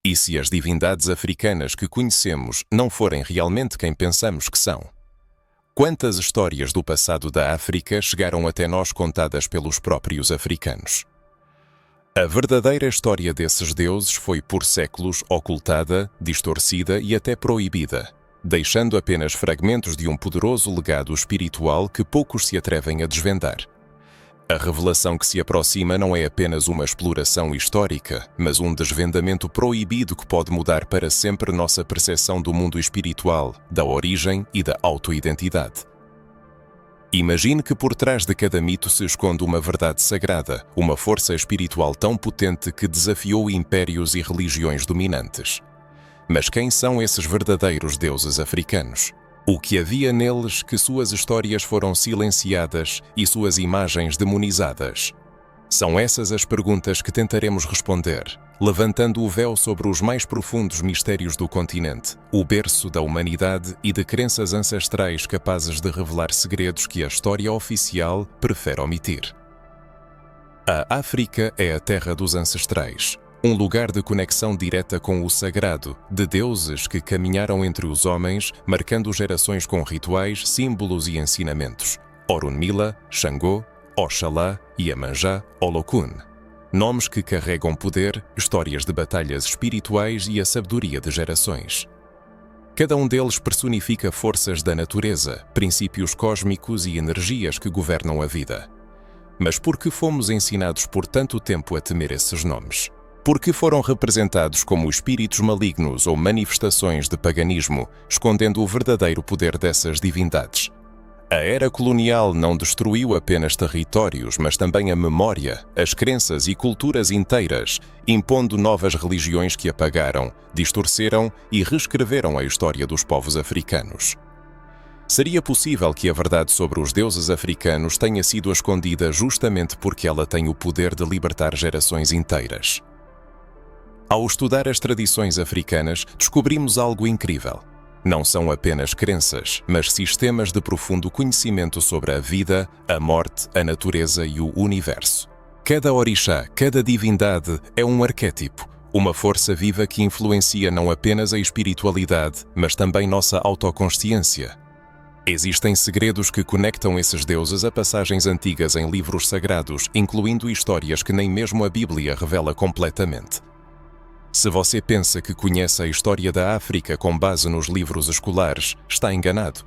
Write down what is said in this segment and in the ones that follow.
E se as divindades africanas que conhecemos não forem realmente quem pensamos que são? Quantas histórias do passado da África chegaram até nós contadas pelos próprios africanos? A verdadeira história desses deuses foi por séculos ocultada, distorcida e até proibida, deixando apenas fragmentos de um poderoso legado espiritual que poucos se atrevem a desvendar. A revelação que se aproxima não é apenas uma exploração histórica, mas um desvendamento proibido que pode mudar para sempre nossa percepção do mundo espiritual, da origem e da autoidentidade. Imagine que por trás de cada mito se esconde uma verdade sagrada, uma força espiritual tão potente que desafiou impérios e religiões dominantes. Mas quem são esses verdadeiros deuses africanos? O que havia neles que suas histórias foram silenciadas e suas imagens demonizadas? São essas as perguntas que tentaremos responder, levantando o véu sobre os mais profundos mistérios do continente, o berço da humanidade e de crenças ancestrais capazes de revelar segredos que a história oficial prefere omitir. A África é a terra dos ancestrais, um lugar de conexão direta com o sagrado, de deuses que caminharam entre os homens, marcando gerações com rituais, símbolos e ensinamentos. Orunmila, Xangô, Oxalá, Iemanjá, Olokun. Nomes que carregam poder, histórias de batalhas espirituais e a sabedoria de gerações. Cada um deles personifica forças da natureza, princípios cósmicos e energias que governam a vida. Mas por que fomos ensinados por tanto tempo a temer esses nomes? Por que foram representados como espíritos malignos ou manifestações de paganismo, escondendo o verdadeiro poder dessas divindades? A era colonial não destruiu apenas territórios, mas também a memória, as crenças e culturas inteiras, impondo novas religiões que apagaram, distorceram e reescreveram a história dos povos africanos. Seria possível que a verdade sobre os deuses africanos tenha sido escondida justamente porque ela tem o poder de libertar gerações inteiras? Ao estudar as tradições africanas, descobrimos algo incrível. Não são apenas crenças, mas sistemas de profundo conhecimento sobre a vida, a morte, a natureza e o universo. Cada orixá, cada divindade é um arquétipo, uma força viva que influencia não apenas a espiritualidade, mas também nossa autoconsciência. Existem segredos que conectam esses deuses a passagens antigas em livros sagrados, incluindo histórias que nem mesmo a Bíblia revela completamente. Se você pensa que conhece a história da África com base nos livros escolares, está enganado.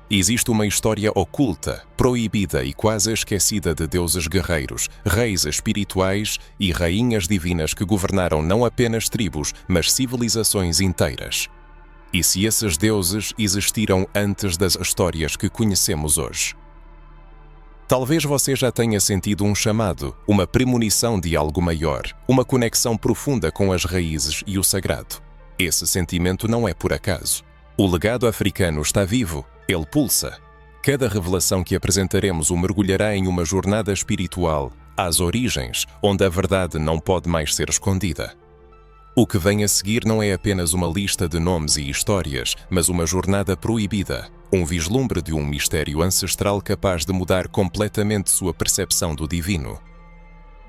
Existe uma história oculta, proibida e quase esquecida de deuses guerreiros, reis espirituais e rainhas divinas que governaram não apenas tribos, mas civilizações inteiras. E se esses deuses existiram antes das histórias que conhecemos hoje? Talvez você já tenha sentido um chamado, uma premonição de algo maior, uma conexão profunda com as raízes e o sagrado. Esse sentimento não é por acaso. O legado africano está vivo, ele pulsa. Cada revelação que apresentaremos o mergulhará em uma jornada espiritual, às origens, onde a verdade não pode mais ser escondida. O que vem a seguir não é apenas uma lista de nomes e histórias, mas uma jornada proibida, um vislumbre de um mistério ancestral capaz de mudar completamente sua percepção do divino.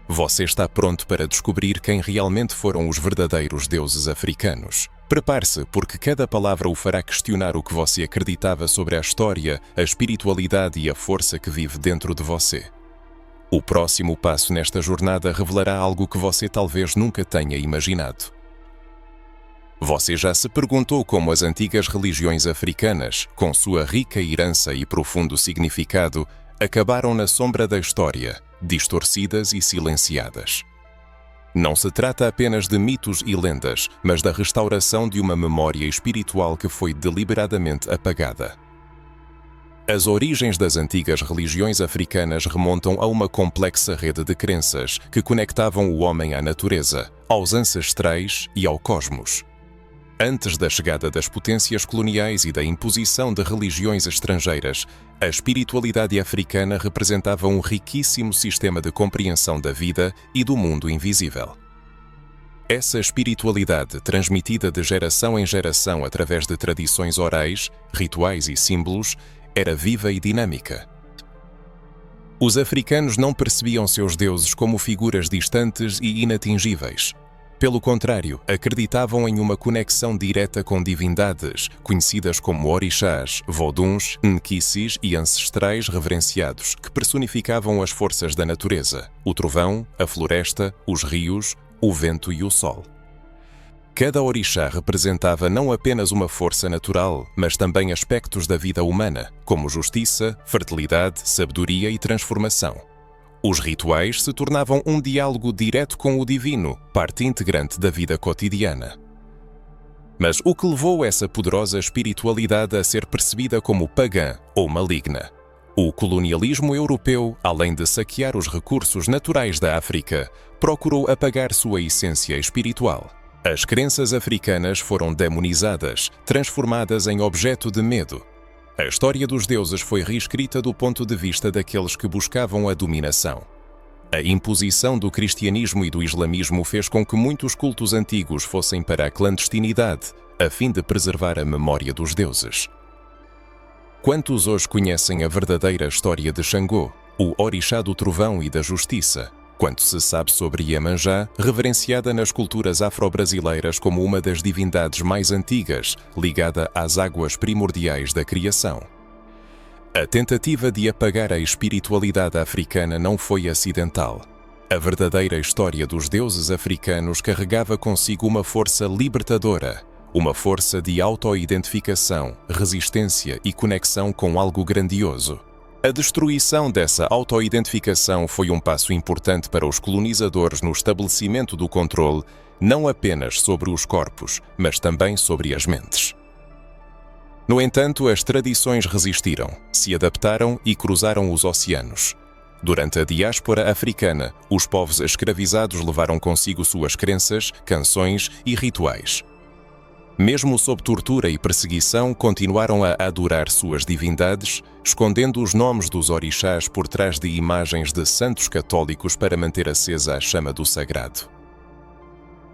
Você está pronto para descobrir quem realmente foram os verdadeiros deuses africanos? Prepare-se, porque cada palavra o fará questionar o que você acreditava sobre a história, a espiritualidade e a força que vive dentro de você. O próximo passo nesta jornada revelará algo que você talvez nunca tenha imaginado. Você já se perguntou como as antigas religiões africanas, com sua rica herança e profundo significado, acabaram na sombra da história, distorcidas e silenciadas? Não se trata apenas de mitos e lendas, mas da restauração de uma memória espiritual que foi deliberadamente apagada. As origens das antigas religiões africanas remontam a uma complexa rede de crenças que conectavam o homem à natureza, aos ancestrais e ao cosmos. Antes da chegada das potências coloniais e da imposição de religiões estrangeiras, a espiritualidade africana representava um riquíssimo sistema de compreensão da vida e do mundo invisível. Essa espiritualidade, transmitida de geração em geração através de tradições orais, rituais e símbolos, era viva e dinâmica. Os africanos não percebiam seus deuses como figuras distantes e inatingíveis. Pelo contrário, acreditavam em uma conexão direta com divindades, conhecidas como orixás, voduns, nkisis e ancestrais reverenciados, que personificavam as forças da natureza, o trovão, a floresta, os rios, o vento e o sol. Cada orixá representava não apenas uma força natural, mas também aspectos da vida humana, como justiça, fertilidade, sabedoria e transformação. Os rituais se tornavam um diálogo direto com o divino, parte integrante da vida cotidiana. Mas o que levou essa poderosa espiritualidade a ser percebida como pagã ou maligna? O colonialismo europeu, além de saquear os recursos naturais da África, procurou apagar sua essência espiritual. As crenças africanas foram demonizadas, transformadas em objeto de medo. A história dos deuses foi reescrita do ponto de vista daqueles que buscavam a dominação. A imposição do cristianismo e do islamismo fez com que muitos cultos antigos fossem para a clandestinidade, a fim de preservar a memória dos deuses. Quantos hoje conhecem a verdadeira história de Xangô, o orixá do trovão e da justiça? Quanto se sabe sobre Iemanjá, reverenciada nas culturas afro-brasileiras como uma das divindades mais antigas, ligada às águas primordiais da criação? A tentativa de apagar a espiritualidade africana não foi acidental. A verdadeira história dos deuses africanos carregava consigo uma força libertadora, uma força de auto-identificação, resistência e conexão com algo grandioso. A destruição dessa auto-identificação foi um passo importante para os colonizadores no estabelecimento do controle, não apenas sobre os corpos, mas também sobre as mentes. No entanto, as tradições resistiram, se adaptaram e cruzaram os oceanos. Durante a diáspora africana, os povos escravizados levaram consigo suas crenças, canções e rituais. Mesmo sob tortura e perseguição, continuaram a adorar suas divindades, escondendo os nomes dos orixás por trás de imagens de santos católicos para manter acesa a chama do sagrado.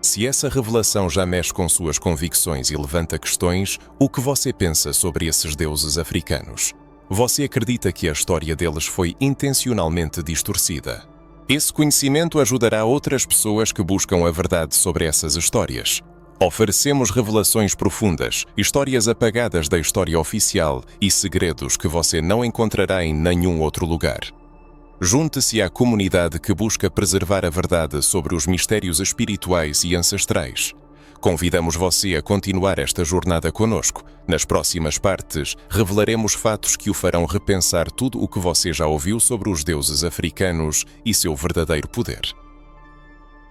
Se essa revelação já mexe com suas convicções e levanta questões, o que você pensa sobre esses deuses africanos? Você acredita que a história deles foi intencionalmente distorcida? Esse conhecimento ajudará outras pessoas que buscam a verdade sobre essas histórias. Oferecemos revelações profundas, histórias apagadas da história oficial e segredos que você não encontrará em nenhum outro lugar. Junte-se à comunidade que busca preservar a verdade sobre os mistérios espirituais e ancestrais. Convidamos você a continuar esta jornada conosco. Nas próximas partes, revelaremos fatos que o farão repensar tudo o que você já ouviu sobre os deuses africanos e seu verdadeiro poder.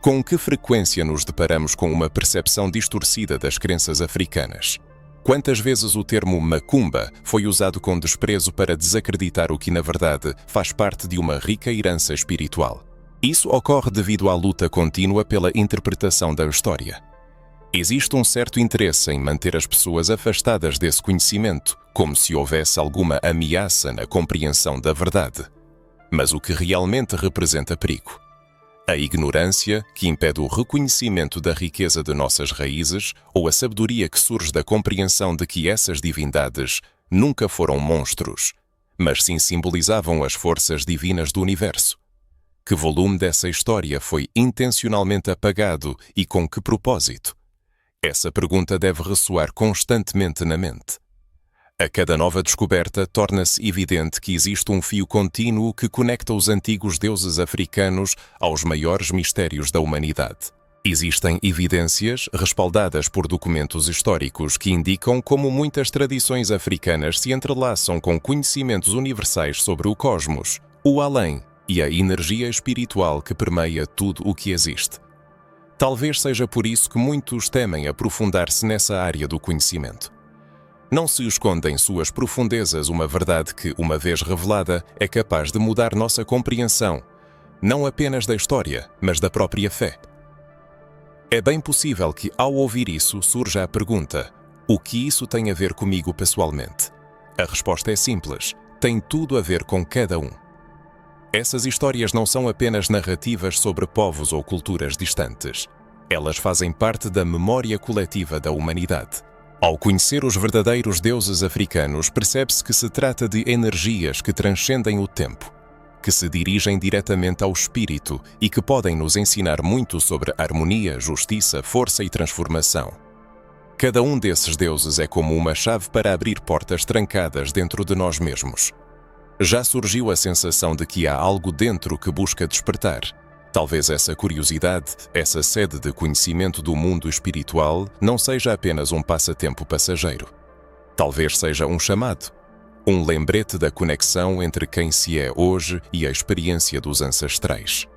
Com que frequência nos deparamos com uma percepção distorcida das crenças africanas? Quantas vezes o termo macumba foi usado com desprezo para desacreditar o que, na verdade, faz parte de uma rica herança espiritual? Isso ocorre devido à luta contínua pela interpretação da história. Existe um certo interesse em manter as pessoas afastadas desse conhecimento, como se houvesse alguma ameaça na compreensão da verdade. Mas o que realmente representa perigo? A ignorância, que impede o reconhecimento da riqueza de nossas raízes, ou a sabedoria que surge da compreensão de que essas divindades nunca foram monstros, mas sim simbolizavam as forças divinas do universo. Que volume dessa história foi intencionalmente apagado e com que propósito? Essa pergunta deve ressoar constantemente na mente. A cada nova descoberta, torna-se evidente que existe um fio contínuo que conecta os antigos deuses africanos aos maiores mistérios da humanidade. Existem evidências, respaldadas por documentos históricos, que indicam como muitas tradições africanas se entrelaçam com conhecimentos universais sobre o cosmos, o além e a energia espiritual que permeia tudo o que existe. Talvez seja por isso que muitos temem aprofundar-se nessa área do conhecimento. Não se esconde em suas profundezas uma verdade que, uma vez revelada, é capaz de mudar nossa compreensão, não apenas da história, mas da própria fé. É bem possível que, ao ouvir isso, surja a pergunta: o que isso tem a ver comigo pessoalmente? A resposta é simples: tem tudo a ver com cada um. Essas histórias não são apenas narrativas sobre povos ou culturas distantes. Elas fazem parte da memória coletiva da humanidade. Ao conhecer os verdadeiros deuses africanos, percebe-se que se trata de energias que transcendem o tempo. que se dirigem diretamente ao espírito e que podem nos ensinar muito sobre harmonia, justiça, força e transformação. Cada um desses deuses é como uma chave para abrir portas trancadas dentro de nós mesmos. Já surgiu a sensação de que há algo dentro que busca despertar. Talvez essa curiosidade, essa sede de conhecimento do mundo espiritual não seja apenas um passatempo passageiro. Talvez seja um chamado, um lembrete da conexão entre quem se é hoje e a experiência dos ancestrais.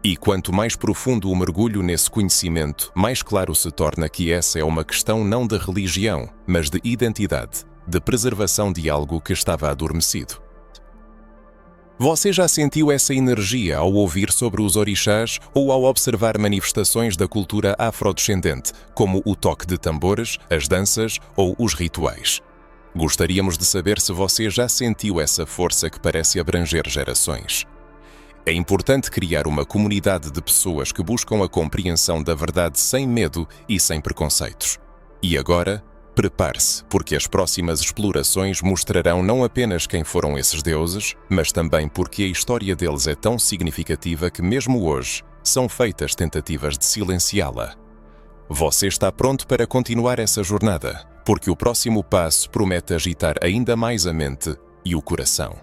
E quanto mais profundo o mergulho nesse conhecimento, mais claro se torna que essa é uma questão não de religião, mas de identidade, de preservação de algo que estava adormecido. Você já sentiu essa energia ao ouvir sobre os orixás ou ao observar manifestações da cultura afrodescendente, como o toque de tambores, as danças ou os rituais? Gostaríamos de saber se você já sentiu essa força que parece abranger gerações. É importante criar uma comunidade de pessoas que buscam a compreensão da verdade sem medo e sem preconceitos. E agora, prepare-se, porque as próximas explorações mostrarão não apenas quem foram esses deuses, mas também porque a história deles é tão significativa que mesmo hoje são feitas tentativas de silenciá-la. Você está pronto para continuar essa jornada, porque o próximo passo promete agitar ainda mais a mente e o coração.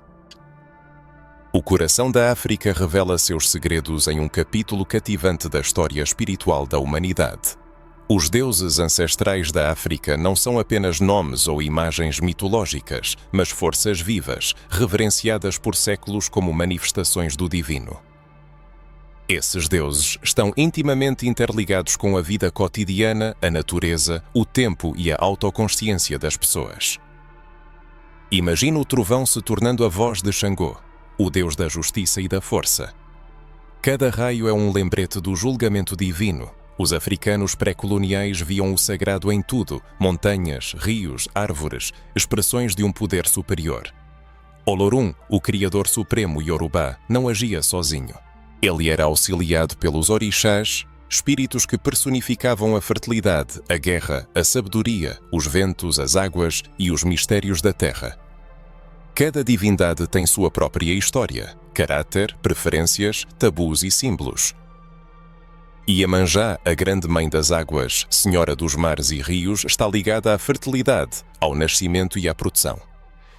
O coração da África revela seus segredos em um capítulo cativante da história espiritual da humanidade. Os deuses ancestrais da África não são apenas nomes ou imagens mitológicas, mas forças vivas, reverenciadas por séculos como manifestações do divino. Esses deuses estão intimamente interligados com a vida cotidiana, a natureza, o tempo e a autoconsciência das pessoas. Imagina o trovão se tornando a voz de Xangô, o deus da justiça e da força. Cada raio é um lembrete do julgamento divino. Os africanos pré-coloniais viam o sagrado em tudo: montanhas, rios, árvores, expressões de um poder superior. Olorum, o criador supremo Yorubá, não agia sozinho. Ele era auxiliado pelos orixás, espíritos que personificavam a fertilidade, a guerra, a sabedoria, os ventos, as águas e os mistérios da terra. Cada divindade tem sua própria história, caráter, preferências, tabus e símbolos. Iemanjá, a grande mãe das águas, senhora dos mares e rios, está ligada à fertilidade, ao nascimento e à produção.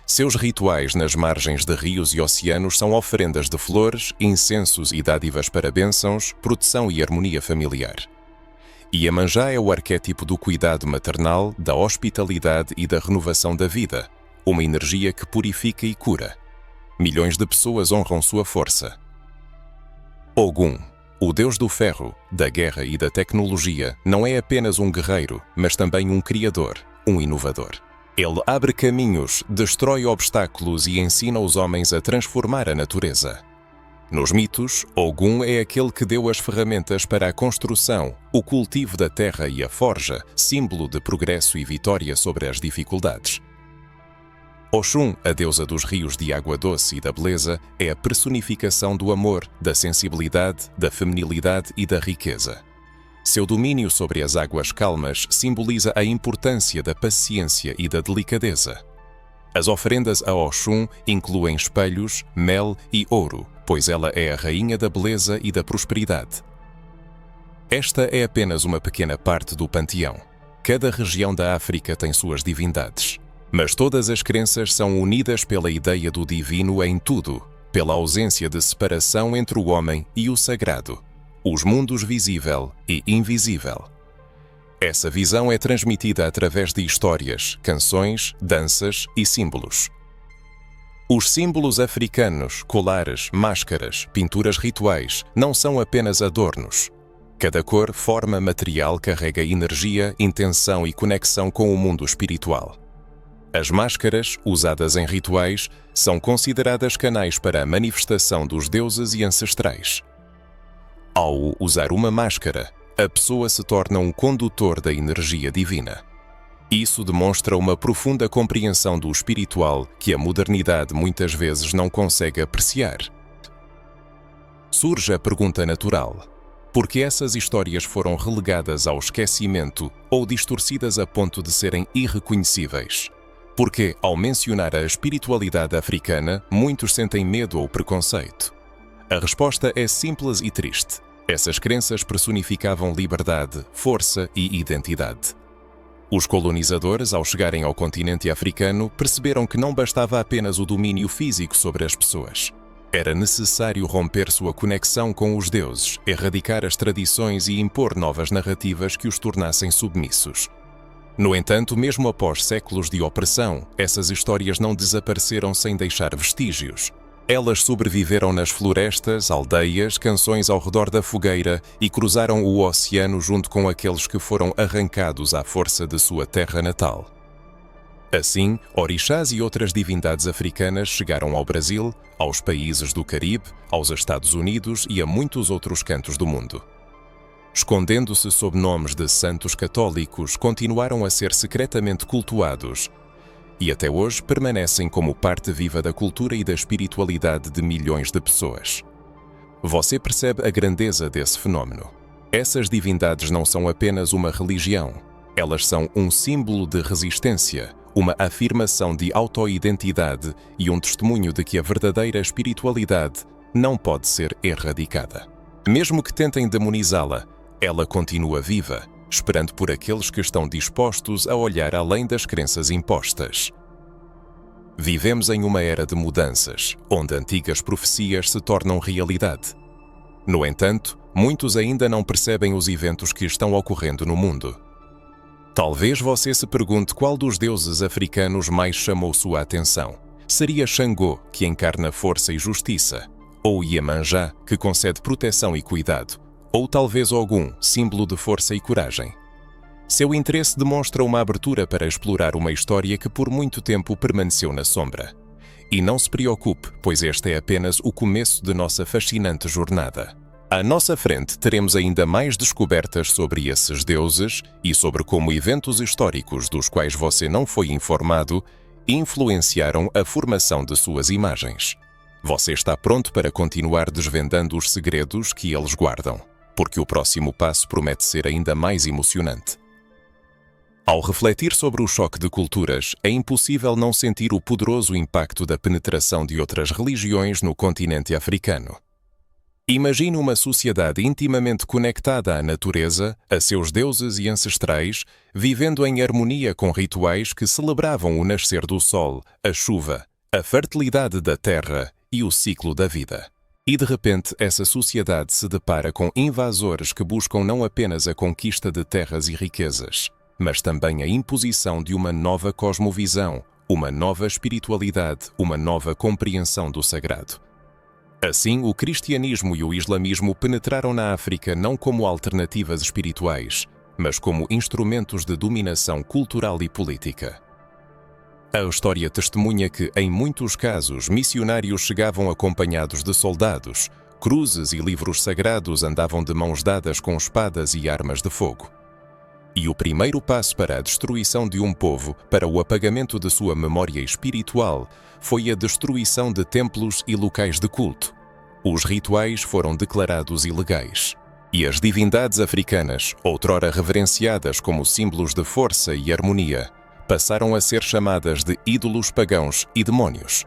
Seus rituais nas margens de rios e oceanos são oferendas de flores, incensos e dádivas para bênçãos, proteção e harmonia familiar. Iemanjá é o arquétipo do cuidado maternal, da hospitalidade e da renovação da vida, uma energia que purifica e cura. Milhões de pessoas honram sua força. Ogum, o deus do ferro, da guerra e da tecnologia, não é apenas um guerreiro, mas também um criador, um inovador. Ele abre caminhos, destrói obstáculos e ensina os homens a transformar a natureza. Nos mitos, Ogum é aquele que deu as ferramentas para a construção, o cultivo da terra e a forja, símbolo de progresso e vitória sobre as dificuldades. Oxum, a deusa dos rios de água doce e da beleza, é a personificação do amor, da sensibilidade, da feminilidade e da riqueza. Seu domínio sobre as águas calmas simboliza a importância da paciência e da delicadeza. As oferendas a Oxum incluem espelhos, mel e ouro, pois ela é a rainha da beleza e da prosperidade. Esta é apenas uma pequena parte do panteão. Cada região da África tem suas divindades. Mas todas as crenças são unidas pela ideia do divino em tudo, pela ausência de separação entre o homem e o sagrado, os mundos visível e invisível. Essa visão é transmitida através de histórias, canções, danças e símbolos. Os símbolos africanos, colares, máscaras, pinturas rituais, não são apenas adornos. Cada cor, forma, material carrega energia, intenção e conexão com o mundo espiritual. As máscaras, usadas em rituais, são consideradas canais para a manifestação dos deuses e ancestrais. Ao usar uma máscara, a pessoa se torna um condutor da energia divina. Isso demonstra uma profunda compreensão do espiritual que a modernidade muitas vezes não consegue apreciar. Surge a pergunta natural: por que essas histórias foram relegadas ao esquecimento ou distorcidas a ponto de serem irreconhecíveis? Porque, ao mencionar a espiritualidade africana, muitos sentem medo ou preconceito. A resposta é simples e triste. Essas crenças personificavam liberdade, força e identidade. Os colonizadores, ao chegarem ao continente africano, perceberam que não bastava apenas o domínio físico sobre as pessoas. Era necessário romper sua conexão com os deuses, erradicar as tradições e impor novas narrativas que os tornassem submissos. No entanto, mesmo após séculos de opressão, essas histórias não desapareceram sem deixar vestígios. Elas sobreviveram nas florestas, aldeias, canções ao redor da fogueira e cruzaram o oceano junto com aqueles que foram arrancados à força de sua terra natal. Assim, orixás e outras divindades africanas chegaram ao Brasil, aos países do Caribe, aos Estados Unidos e a muitos outros cantos do mundo. Escondendo-se sob nomes de santos católicos, continuaram a ser secretamente cultuados e até hoje permanecem como parte viva da cultura e da espiritualidade de milhões de pessoas. Você percebe a grandeza desse fenómeno. Essas divindades não são apenas uma religião, elas são um símbolo de resistência, uma afirmação de autoidentidade e um testemunho de que a verdadeira espiritualidade não pode ser erradicada. Mesmo que tentem demonizá-la, ela continua viva, esperando por aqueles que estão dispostos a olhar além das crenças impostas. Vivemos em uma era de mudanças, onde antigas profecias se tornam realidade. No entanto, muitos ainda não percebem os eventos que estão ocorrendo no mundo. Talvez você se pergunte qual dos deuses africanos mais chamou sua atenção. Seria Xangô, que encarna força e justiça, ou Iemanjá, que concede proteção e cuidado, ou talvez Ogum, símbolo de força e coragem. Seu interesse demonstra uma abertura para explorar uma história que por muito tempo permaneceu na sombra. E não se preocupe, pois este é apenas o começo de nossa fascinante jornada. À nossa frente teremos ainda mais descobertas sobre esses deuses e sobre como eventos históricos dos quais você não foi informado influenciaram a formação de suas imagens. Você está pronto para continuar desvendando os segredos que eles guardam, porque o próximo passo promete ser ainda mais emocionante. Ao refletir sobre o choque de culturas, é impossível não sentir o poderoso impacto da penetração de outras religiões no continente africano. Imagine uma sociedade intimamente conectada à natureza, a seus deuses e ancestrais, vivendo em harmonia com rituais que celebravam o nascer do sol, a chuva, a fertilidade da terra e o ciclo da vida. E de repente essa sociedade se depara com invasores que buscam não apenas a conquista de terras e riquezas, mas também a imposição de uma nova cosmovisão, uma nova espiritualidade, uma nova compreensão do sagrado. Assim, o cristianismo e o islamismo penetraram na África não como alternativas espirituais, mas como instrumentos de dominação cultural e política. A história testemunha que, em muitos casos, missionários chegavam acompanhados de soldados, cruzes e livros sagrados andavam de mãos dadas com espadas e armas de fogo. E o primeiro passo para a destruição de um povo, para o apagamento de sua memória espiritual, foi a destruição de templos e locais de culto. Os rituais foram declarados ilegais. E as divindades africanas, outrora reverenciadas como símbolos de força e harmonia, passaram a ser chamadas de ídolos pagãos e demónios.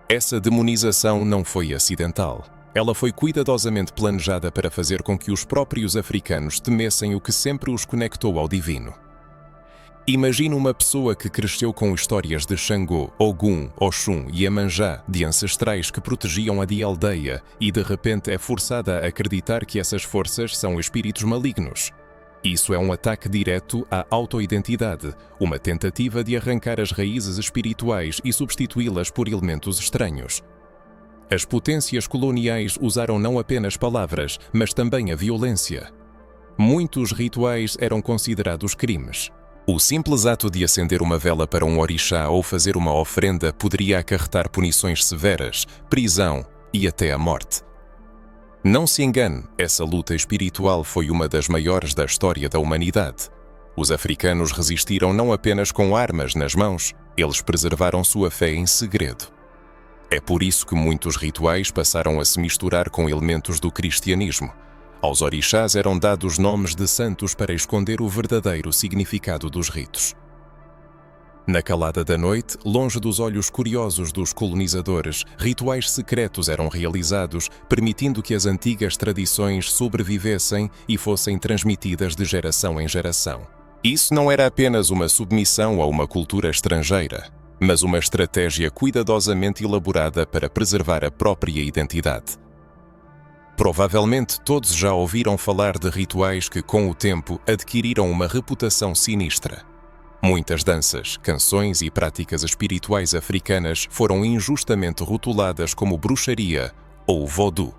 Essa demonização não foi acidental. Ela foi cuidadosamente planejada para fazer com que os próprios africanos temessem o que sempre os conectou ao divino. Imagine uma pessoa que cresceu com histórias de Xangô, Ogum, Oxum e Iemanjá, de ancestrais que protegiam a aldeia, e de repente é forçada a acreditar que essas forças são espíritos malignos. Isso é um ataque direto à autoidentidade, uma tentativa de arrancar as raízes espirituais e substituí-las por elementos estranhos. As potências coloniais usaram não apenas palavras, mas também a violência. Muitos rituais eram considerados crimes. O simples ato de acender uma vela para um orixá ou fazer uma oferenda poderia acarretar punições severas, prisão e até a morte. Não se engane, essa luta espiritual foi uma das maiores da história da humanidade. Os africanos resistiram não apenas com armas nas mãos, eles preservaram sua fé em segredo. É por isso que muitos rituais passaram a se misturar com elementos do cristianismo. Aos orixás eram dados nomes de santos para esconder o verdadeiro significado dos ritos. Na calada da noite, longe dos olhos curiosos dos colonizadores, rituais secretos eram realizados, permitindo que as antigas tradições sobrevivessem e fossem transmitidas de geração em geração. Isso não era apenas uma submissão a uma cultura estrangeira, mas uma estratégia cuidadosamente elaborada para preservar a própria identidade. Provavelmente todos já ouviram falar de rituais que, com o tempo, adquiriram uma reputação sinistra. Muitas danças, canções e práticas espirituais africanas foram injustamente rotuladas como bruxaria ou voodoo.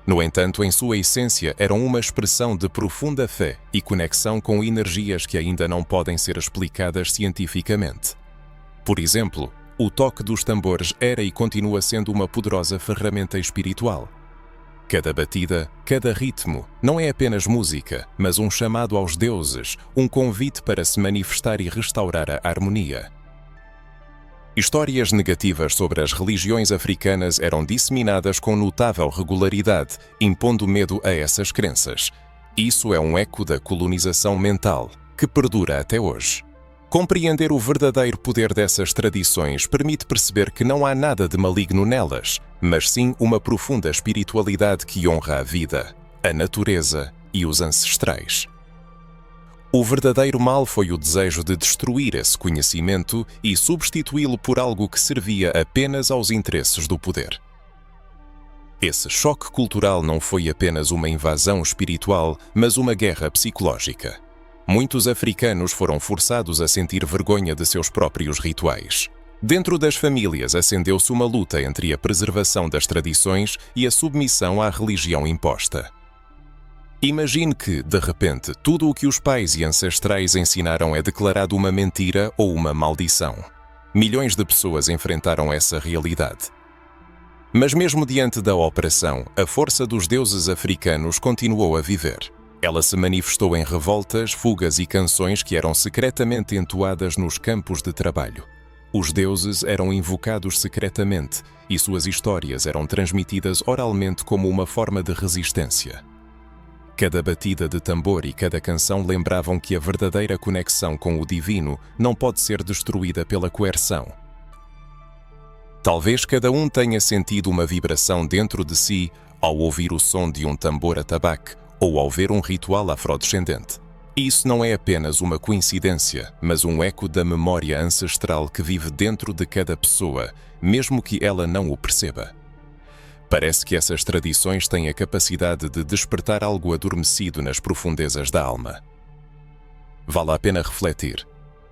No entanto, em sua essência, eram uma expressão de profunda fé e conexão com energias que ainda não podem ser explicadas cientificamente. Por exemplo, o toque dos tambores era e continua sendo uma poderosa ferramenta espiritual. Cada batida, cada ritmo, não é apenas música, mas um chamado aos deuses, um convite para se manifestar e restaurar a harmonia. Histórias negativas sobre as religiões africanas eram disseminadas com notável regularidade, impondo medo a essas crenças. Isso é um eco da colonização mental, que perdura até hoje. Compreender o verdadeiro poder dessas tradições permite perceber que não há nada de maligno nelas, mas sim uma profunda espiritualidade que honra a vida, a natureza e os ancestrais. O verdadeiro mal foi o desejo de destruir esse conhecimento e substituí-lo por algo que servia apenas aos interesses do poder. Esse choque cultural não foi apenas uma invasão espiritual, mas uma guerra psicológica. Muitos africanos foram forçados a sentir vergonha de seus próprios rituais. Dentro das famílias acendeu-se uma luta entre a preservação das tradições e a submissão à religião imposta. Imagine que, de repente, tudo o que os pais e ancestrais ensinaram é declarado uma mentira ou uma maldição. Milhões de pessoas enfrentaram essa realidade. Mas mesmo diante da opressão, a força dos deuses africanos continuou a viver. Ela se manifestou em revoltas, fugas e canções que eram secretamente entoadas nos campos de trabalho. Os deuses eram invocados secretamente e suas histórias eram transmitidas oralmente como uma forma de resistência. Cada batida de tambor e cada canção lembravam que a verdadeira conexão com o divino não pode ser destruída pela coerção. Talvez cada um tenha sentido uma vibração dentro de si ao ouvir o som de um tambor atabaque ou ao ver um ritual afrodescendente. Isso não é apenas uma coincidência, mas um eco da memória ancestral que vive dentro de cada pessoa, mesmo que ela não o perceba. Parece que essas tradições têm a capacidade de despertar algo adormecido nas profundezas da alma. Vale a pena refletir.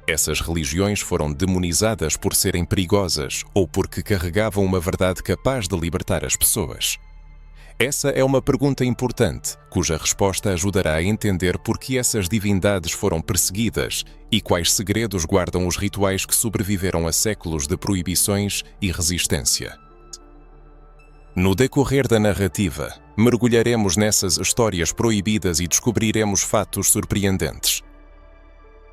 Essas religiões foram demonizadas por serem perigosas ou porque carregavam uma verdade capaz de libertar as pessoas? Essa é uma pergunta importante, cuja resposta ajudará a entender por que essas divindades foram perseguidas e quais segredos guardam os rituais que sobreviveram a séculos de proibições e resistência. No decorrer da narrativa, mergulharemos nessas histórias proibidas e descobriremos fatos surpreendentes.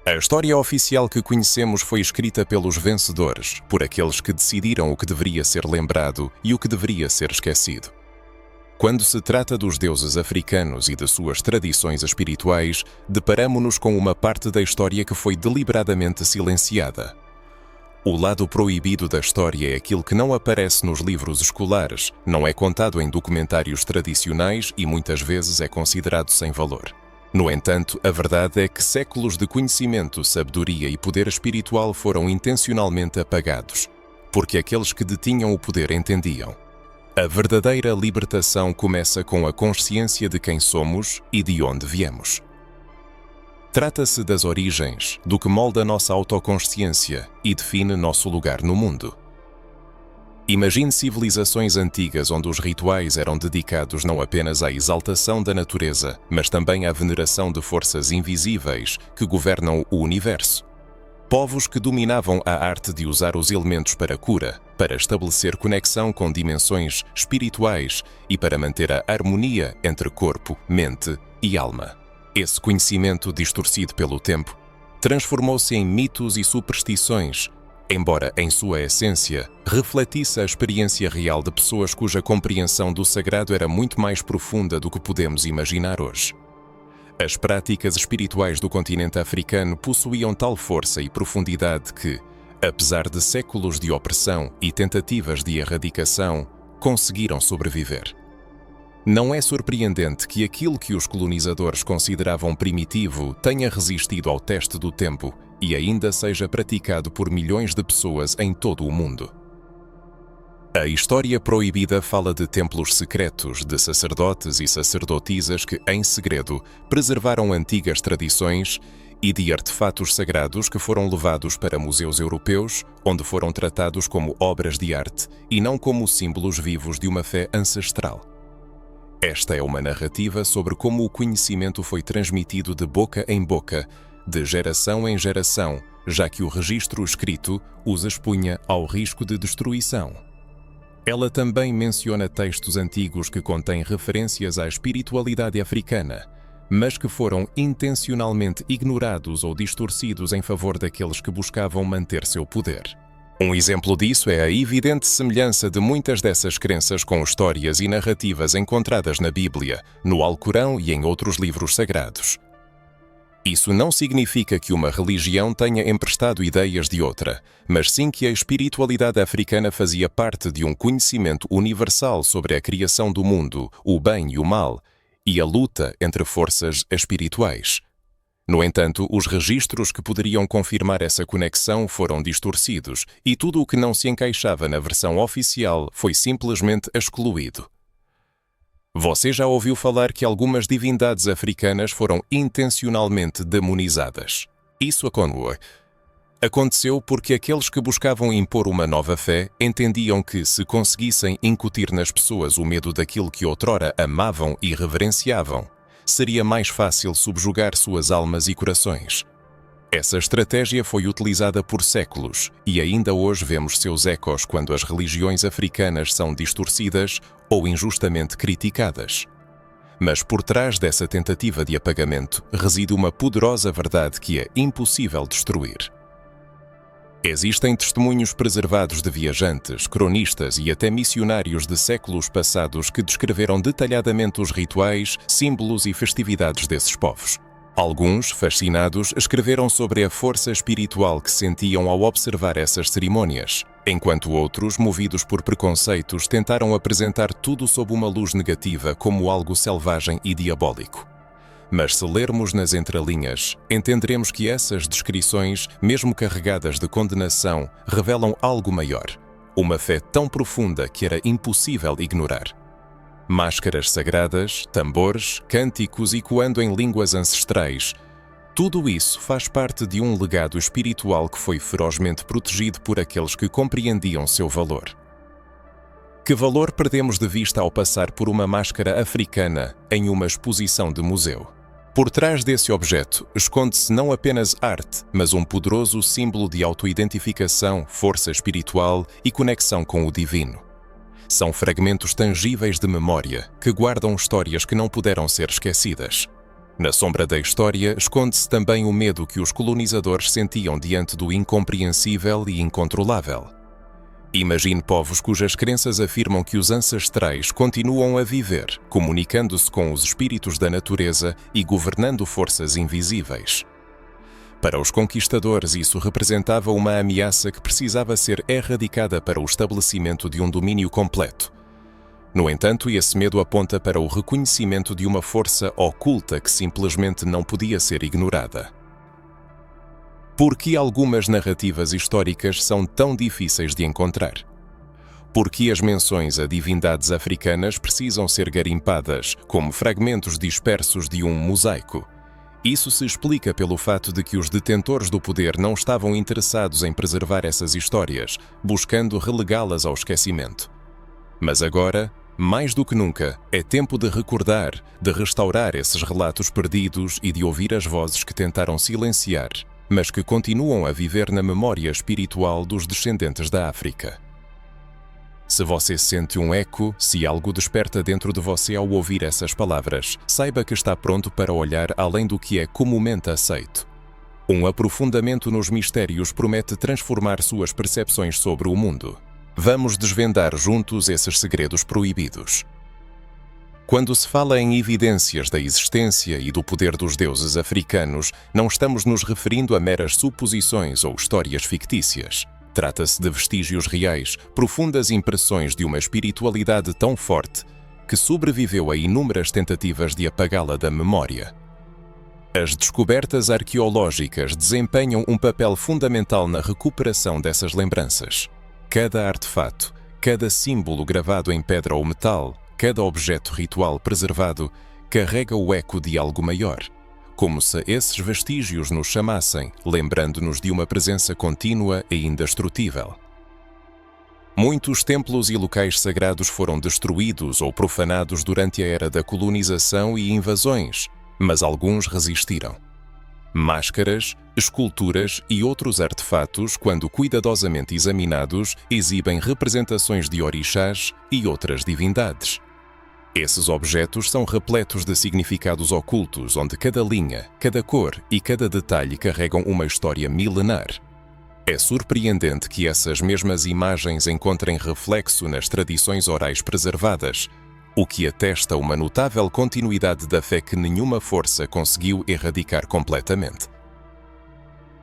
A história oficial que conhecemos foi escrita pelos vencedores, por aqueles que decidiram o que deveria ser lembrado e o que deveria ser esquecido. Quando se trata dos deuses africanos e de suas tradições espirituais, deparamo-nos com uma parte da história que foi deliberadamente silenciada. O lado proibido da história é aquilo que não aparece nos livros escolares, não é contado em documentários tradicionais e muitas vezes é considerado sem valor. No entanto, a verdade é que séculos de conhecimento, sabedoria e poder espiritual foram intencionalmente apagados, porque aqueles que detinham o poder entendiam. A verdadeira libertação começa com a consciência de quem somos e de onde viemos. Trata-se das origens, do que molda nossa autoconsciência e define nosso lugar no mundo. Imagine civilizações antigas onde os rituais eram dedicados não apenas à exaltação da natureza, mas também à veneração de forças invisíveis que governam o universo. Povos que dominavam a arte de usar os elementos para cura, para estabelecer conexão com dimensões espirituais e para manter a harmonia entre corpo, mente e alma. Esse conhecimento, distorcido pelo tempo, transformou-se em mitos e superstições, embora em sua essência refletisse a experiência real de pessoas cuja compreensão do sagrado era muito mais profunda do que podemos imaginar hoje. As práticas espirituais do continente africano possuíam tal força e profundidade que, apesar de séculos de opressão e tentativas de erradicação, conseguiram sobreviver. Não é surpreendente que aquilo que os colonizadores consideravam primitivo tenha resistido ao teste do tempo e ainda seja praticado por milhões de pessoas em todo o mundo. A história proibida fala de templos secretos, de sacerdotes e sacerdotisas que, em segredo, preservaram antigas tradições e de artefatos sagrados que foram levados para museus europeus, onde foram tratados como obras de arte e não como símbolos vivos de uma fé ancestral. Esta é uma narrativa sobre como o conhecimento foi transmitido de boca em boca, de geração em geração, já que o registro escrito os expunha ao risco de destruição. Ela também menciona textos antigos que contêm referências à espiritualidade africana, mas que foram intencionalmente ignorados ou distorcidos em favor daqueles que buscavam manter seu poder. Um exemplo disso é a evidente semelhança de muitas dessas crenças com histórias e narrativas encontradas na Bíblia, no Alcorão e em outros livros sagrados. Isso não significa que uma religião tenha emprestado ideias de outra, mas sim que a espiritualidade africana fazia parte de um conhecimento universal sobre a criação do mundo, o bem e o mal, e a luta entre forças espirituais. No entanto, os registros que poderiam confirmar essa conexão foram distorcidos e tudo o que não se encaixava na versão oficial foi simplesmente excluído. Você já ouviu falar que algumas divindades africanas foram intencionalmente demonizadas? Isso aconteceu porque aqueles que buscavam impor uma nova fé entendiam que, se conseguissem incutir nas pessoas o medo daquilo que outrora amavam e reverenciavam, seria mais fácil subjugar suas almas e corações. Essa estratégia foi utilizada por séculos e ainda hoje vemos seus ecos quando as religiões africanas são distorcidas ou injustamente criticadas. Mas por trás dessa tentativa de apagamento reside uma poderosa verdade que é impossível destruir. Existem testemunhos preservados de viajantes, cronistas e até missionários de séculos passados que descreveram detalhadamente os rituais, símbolos e festividades desses povos. Alguns, fascinados, escreveram sobre a força espiritual que sentiam ao observar essas cerimônias, enquanto outros, movidos por preconceitos, tentaram apresentar tudo sob uma luz negativa como algo selvagem e diabólico. Mas se lermos nas entrelinhas, entenderemos que essas descrições, mesmo carregadas de condenação, revelam algo maior, uma fé tão profunda que era impossível ignorar. Máscaras sagradas, tambores, cânticos ecoando em línguas ancestrais, tudo isso faz parte de um legado espiritual que foi ferozmente protegido por aqueles que compreendiam seu valor. Que valor perdemos de vista ao passar por uma máscara africana em uma exposição de museu? Por trás desse objeto esconde-se não apenas arte, mas um poderoso símbolo de autoidentificação, força espiritual e conexão com o divino. São fragmentos tangíveis de memória que guardam histórias que não puderam ser esquecidas. Na sombra da história esconde-se também o medo que os colonizadores sentiam diante do incompreensível e incontrolável. Imagine povos cujas crenças afirmam que os ancestrais continuam a viver, comunicando-se com os espíritos da natureza e governando forças invisíveis. Para os conquistadores, isso representava uma ameaça que precisava ser erradicada para o estabelecimento de um domínio completo. No entanto, esse medo aponta para o reconhecimento de uma força oculta que simplesmente não podia ser ignorada. Por que algumas narrativas históricas são tão difíceis de encontrar? Por que as menções a divindades africanas precisam ser garimpadas como fragmentos dispersos de um mosaico? Isso se explica pelo fato de que os detentores do poder não estavam interessados em preservar essas histórias, buscando relegá-las ao esquecimento. Mas agora, mais do que nunca, é tempo de recordar, de restaurar esses relatos perdidos e de ouvir as vozes que tentaram silenciar, mas que continuam a viver na memória espiritual dos descendentes da África. Se você sente um eco, se algo desperta dentro de você ao ouvir essas palavras, saiba que está pronto para olhar além do que é comumente aceito. Um aprofundamento nos mistérios promete transformar suas percepções sobre o mundo. Vamos desvendar juntos esses segredos proibidos. Quando se fala em evidências da existência e do poder dos deuses africanos, não estamos nos referindo a meras suposições ou histórias fictícias. Trata-se de vestígios reais, profundas impressões de uma espiritualidade tão forte que sobreviveu a inúmeras tentativas de apagá-la da memória. As descobertas arqueológicas desempenham um papel fundamental na recuperação dessas lembranças. Cada artefato, cada símbolo gravado em pedra ou metal, cada objeto ritual preservado carrega o eco de algo maior, como se esses vestígios nos chamassem, lembrando-nos de uma presença contínua e indestrutível. Muitos templos e locais sagrados foram destruídos ou profanados durante a era da colonização e invasões, mas alguns resistiram. Máscaras, esculturas e outros artefatos, quando cuidadosamente examinados, exibem representações de orixás e outras divindades. Esses objetos são repletos de significados ocultos, onde cada linha, cada cor e cada detalhe carregam uma história milenar. É surpreendente que essas mesmas imagens encontrem reflexo nas tradições orais preservadas, o que atesta uma notável continuidade da fé que nenhuma força conseguiu erradicar completamente.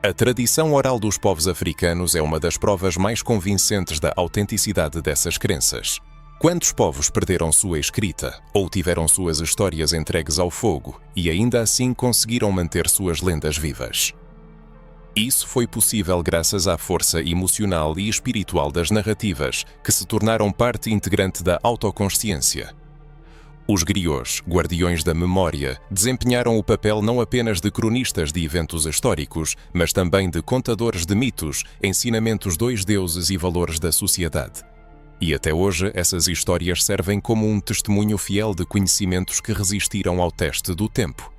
A tradição oral dos povos africanos é uma das provas mais convincentes da autenticidade dessas crenças. Quantos povos perderam sua escrita ou tiveram suas histórias entregues ao fogo e ainda assim conseguiram manter suas lendas vivas? Isso foi possível graças à força emocional e espiritual das narrativas, que se tornaram parte integrante da autoconsciência. Os griots, guardiões da memória, desempenharam o papel não apenas de cronistas de eventos históricos, mas também de contadores de mitos, ensinamentos dos deuses e valores da sociedade. E até hoje, essas histórias servem como um testemunho fiel de conhecimentos que resistiram ao teste do tempo.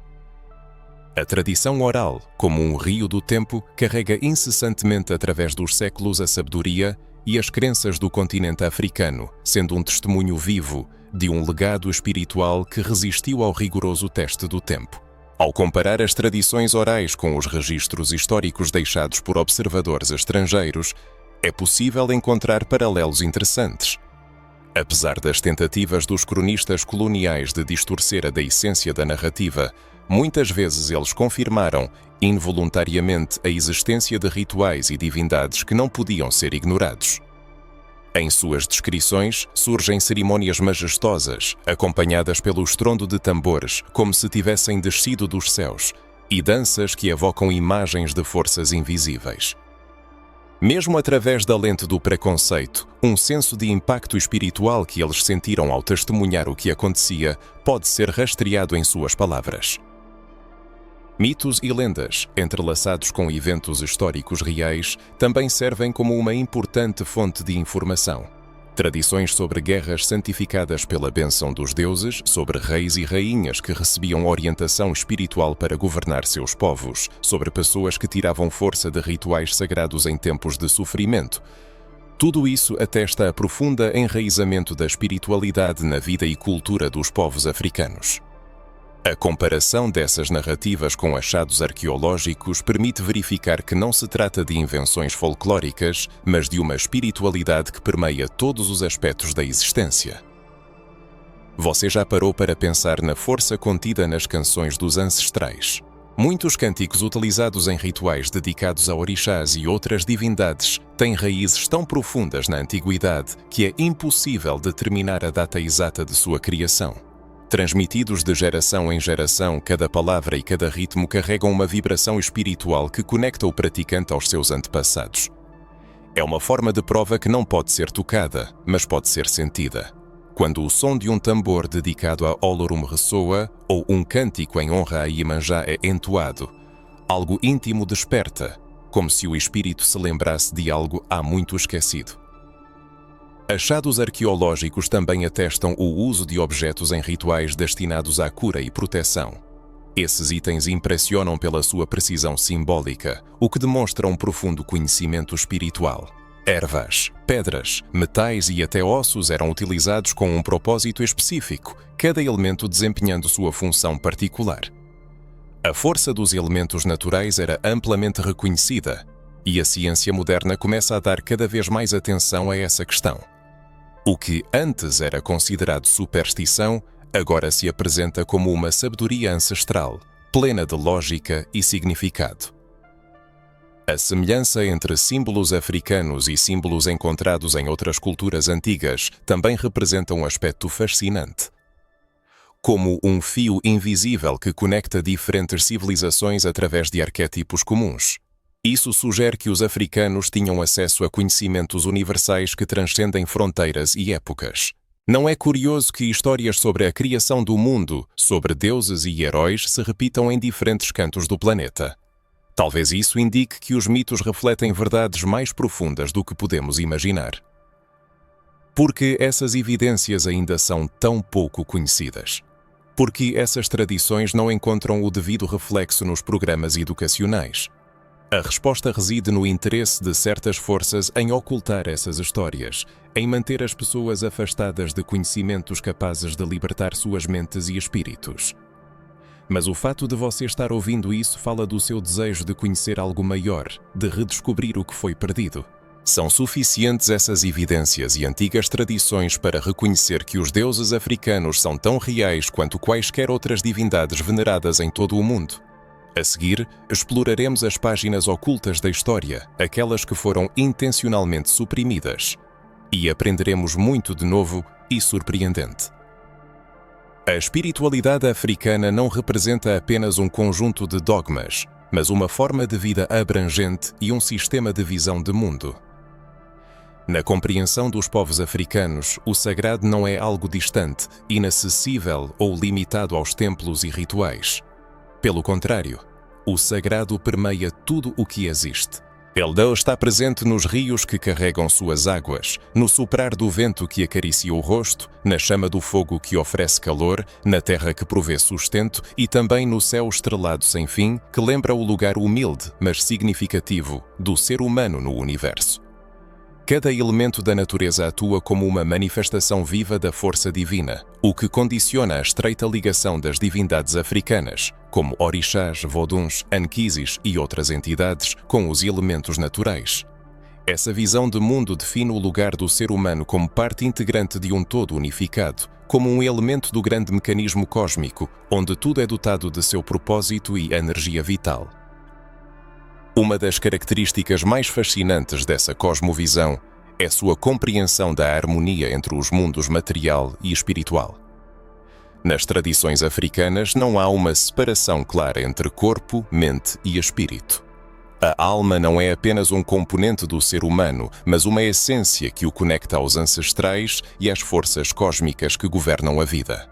A tradição oral, como um rio do tempo, carrega incessantemente através dos séculos a sabedoria e as crenças do continente africano, sendo um testemunho vivo de um legado espiritual que resistiu ao rigoroso teste do tempo. Ao comparar as tradições orais com os registros históricos deixados por observadores estrangeiros, é possível encontrar paralelos interessantes. Apesar das tentativas dos cronistas coloniais de distorcer a essência da narrativa, muitas vezes eles confirmaram, involuntariamente, a existência de rituais e divindades que não podiam ser ignorados. Em suas descrições, surgem cerimônias majestosas, acompanhadas pelo estrondo de tambores, como se tivessem descido dos céus, e danças que evocam imagens de forças invisíveis. Mesmo através da lente do preconceito, um senso de impacto espiritual que eles sentiram ao testemunhar o que acontecia pode ser rastreado em suas palavras. Mitos e lendas, entrelaçados com eventos históricos reais, também servem como uma importante fonte de informação. Tradições sobre guerras santificadas pela bênção dos deuses, sobre reis e rainhas que recebiam orientação espiritual para governar seus povos, sobre pessoas que tiravam força de rituais sagrados em tempos de sofrimento. Tudo isso atesta a profunda enraizamento da espiritualidade na vida e cultura dos povos africanos. A comparação dessas narrativas com achados arqueológicos permite verificar que não se trata de invenções folclóricas, mas de uma espiritualidade que permeia todos os aspectos da existência. Você já parou para pensar na força contida nas canções dos ancestrais? Muitos cânticos utilizados em rituais dedicados a orixás e outras divindades têm raízes tão profundas na antiguidade que é impossível determinar a data exata de sua criação. Transmitidos de geração em geração, cada palavra e cada ritmo carregam uma vibração espiritual que conecta o praticante aos seus antepassados. É uma forma de prova que não pode ser tocada, mas pode ser sentida. Quando o som de um tambor dedicado a Olorum ressoa, ou um cântico em honra a Iemanjá é entoado, algo íntimo desperta, como se o espírito se lembrasse de algo há muito esquecido. Achados arqueológicos também atestam o uso de objetos em rituais destinados à cura e proteção. Esses itens impressionam pela sua precisão simbólica, o que demonstra um profundo conhecimento espiritual. Ervas, pedras, metais e até ossos eram utilizados com um propósito específico, cada elemento desempenhando sua função particular. A força dos elementos naturais era amplamente reconhecida, e a ciência moderna começa a dar cada vez mais atenção a essa questão. O que antes era considerado superstição, agora se apresenta como uma sabedoria ancestral, plena de lógica e significado. A semelhança entre símbolos africanos e símbolos encontrados em outras culturas antigas também representa um aspecto fascinante. Como um fio invisível que conecta diferentes civilizações através de arquétipos comuns. Isso sugere que os africanos tinham acesso a conhecimentos universais que transcendem fronteiras e épocas. Não é curioso que histórias sobre a criação do mundo, sobre deuses e heróis, se repitam em diferentes cantos do planeta. Talvez isso indique que os mitos refletem verdades mais profundas do que podemos imaginar. Porque essas evidências ainda são tão pouco conhecidas? Porque essas tradições não encontram o devido reflexo nos programas educacionais? A resposta reside no interesse de certas forças em ocultar essas histórias, em manter as pessoas afastadas de conhecimentos capazes de libertar suas mentes e espíritos. Mas o fato de você estar ouvindo isso fala do seu desejo de conhecer algo maior, de redescobrir o que foi perdido. São suficientes essas evidências e antigas tradições para reconhecer que os deuses africanos são tão reais quanto quaisquer outras divindades veneradas em todo o mundo. A seguir, exploraremos as páginas ocultas da história, aquelas que foram intencionalmente suprimidas, e aprenderemos muito de novo e surpreendente. A espiritualidade africana não representa apenas um conjunto de dogmas, mas uma forma de vida abrangente e um sistema de visão de mundo. Na compreensão dos povos africanos, o sagrado não é algo distante, inacessível ou limitado aos templos e rituais. Pelo contrário, o sagrado permeia tudo o que existe. Ele está presente nos rios que carregam suas águas, no soprar do vento que acaricia o rosto, na chama do fogo que oferece calor, na terra que provê sustento e também no céu estrelado sem fim, que lembra o lugar humilde, mas significativo, do ser humano no universo. Cada elemento da natureza atua como uma manifestação viva da força divina, o que condiciona a estreita ligação das divindades africanas, como orixás, voduns, anquises e outras entidades, com os elementos naturais. Essa visão de mundo define o lugar do ser humano como parte integrante de um todo unificado, como um elemento do grande mecanismo cósmico, onde tudo é dotado de seu propósito e energia vital. Uma das características mais fascinantes dessa cosmovisão é sua compreensão da harmonia entre os mundos material e espiritual. Nas tradições africanas não há uma separação clara entre corpo, mente e espírito. A alma não é apenas um componente do ser humano, mas uma essência que o conecta aos ancestrais e às forças cósmicas que governam a vida.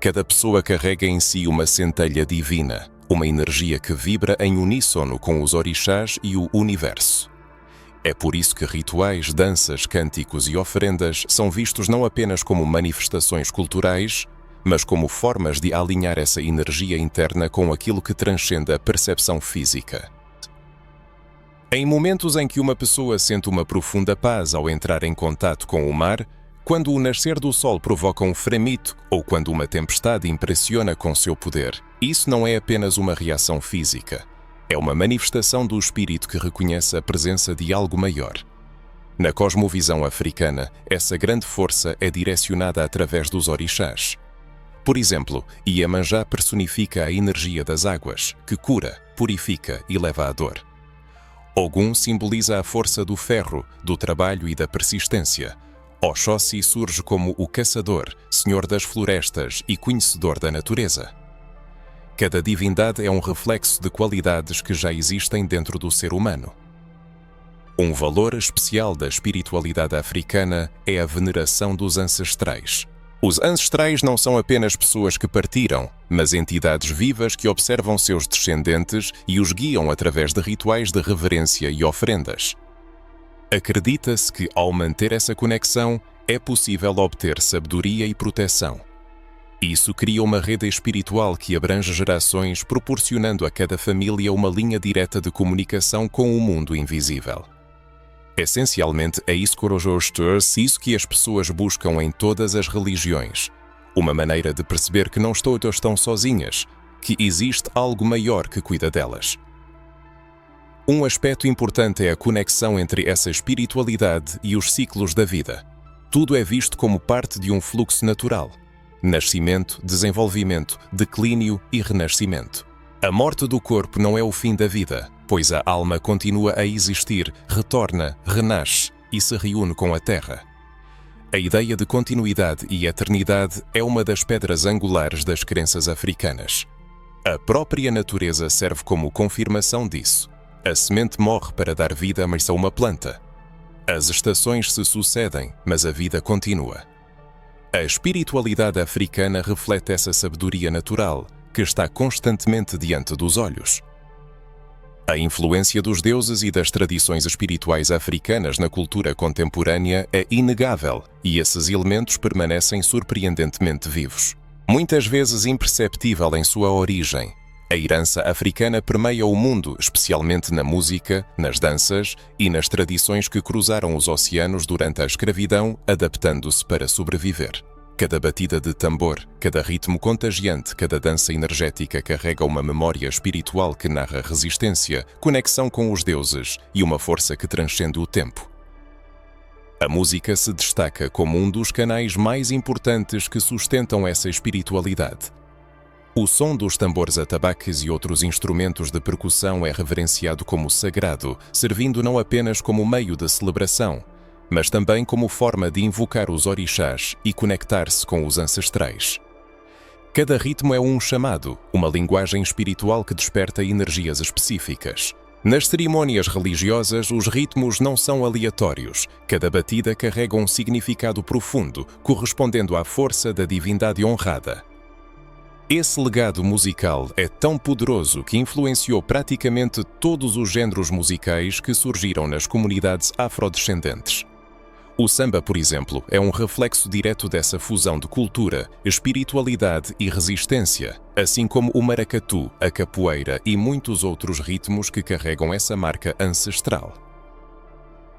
Cada pessoa carrega em si uma centelha divina, uma energia que vibra em uníssono com os orixás e o universo. É por isso que rituais, danças, cânticos e oferendas são vistos não apenas como manifestações culturais, mas como formas de alinhar essa energia interna com aquilo que transcende a percepção física. Em momentos em que uma pessoa sente uma profunda paz ao entrar em contato com o mar, quando o nascer do sol provoca um framito ou quando uma tempestade impressiona com seu poder, isso não é apenas uma reação física. É uma manifestação do espírito que reconhece a presença de algo maior. Na cosmovisão africana, essa grande força é direcionada através dos orixás. Por exemplo, Iemanjá personifica a energia das águas, que cura, purifica e leva à dor. Ogum simboliza a força do ferro, do trabalho e da persistência. Oxóssi surge como o caçador, senhor das florestas e conhecedor da natureza. Cada divindade é um reflexo de qualidades que já existem dentro do ser humano. Um valor especial da espiritualidade africana é a veneração dos ancestrais. Os ancestrais não são apenas pessoas que partiram, mas entidades vivas que observam seus descendentes e os guiam através de rituais de reverência e oferendas. Acredita-se que, ao manter essa conexão, é possível obter sabedoria e proteção. Isso cria uma rede espiritual que abrange gerações, proporcionando a cada família uma linha direta de comunicação com o mundo invisível. Essencialmente, é isso que as pessoas buscam em todas as religiões. Uma maneira de perceber que não todas estão sozinhas, que existe algo maior que cuida delas. Um aspecto importante é a conexão entre essa espiritualidade e os ciclos da vida. Tudo é visto como parte de um fluxo natural. nascimento, desenvolvimento, declínio e renascimento. A morte do corpo não é o fim da vida, pois a alma continua a existir, retorna, renasce e se reúne com a terra. A ideia de continuidade e eternidade é uma das pedras angulares das crenças africanas. A própria natureza serve como confirmação disso. A semente morre para dar vida, mas só uma planta. As estações se sucedem, mas a vida continua. A espiritualidade africana reflete essa sabedoria natural, que está constantemente diante dos olhos. A influência dos deuses e das tradições espirituais africanas na cultura contemporânea é inegável e esses elementos permanecem surpreendentemente vivos. Muitas vezes imperceptível em sua origem, a herança africana permeia o mundo, especialmente na música, nas danças e nas tradições que cruzaram os oceanos durante a escravidão, adaptando-se para sobreviver. Cada batida de tambor, cada ritmo contagiante, cada dança energética carrega uma memória espiritual que narra resistência, conexão com os deuses e uma força que transcende o tempo. A música se destaca como um dos canais mais importantes que sustentam essa espiritualidade. O som dos tambores atabaques e outros instrumentos de percussão é reverenciado como sagrado, servindo não apenas como meio de celebração, mas também como forma de invocar os orixás e conectar-se com os ancestrais. Cada ritmo é um chamado, uma linguagem espiritual que desperta energias específicas. Nas cerimônias religiosas, os ritmos não são aleatórios. Cada batida carrega um significado profundo, correspondendo à força da divindade honrada. Esse legado musical é tão poderoso que influenciou praticamente todos os géneros musicais que surgiram nas comunidades afrodescendentes. O samba, por exemplo, é um reflexo direto dessa fusão de cultura, espiritualidade e resistência, assim como o maracatu, a capoeira e muitos outros ritmos que carregam essa marca ancestral.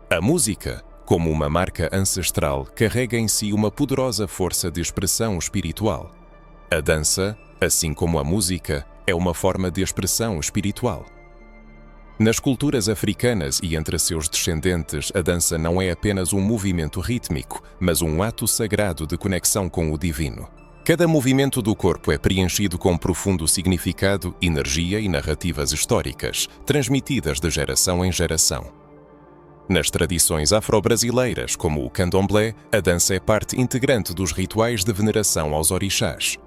A música, como uma marca ancestral, carrega em si uma poderosa força de expressão espiritual. A dança, assim como a música, é uma forma de expressão espiritual. Nas culturas africanas e entre seus descendentes, a dança não é apenas um movimento rítmico, mas um ato sagrado de conexão com o divino. Cada movimento do corpo é preenchido com profundo significado, energia e narrativas históricas, transmitidas de geração em geração. Nas tradições afro-brasileiras, como o candomblé, a dança é parte integrante dos rituais de veneração aos orixás.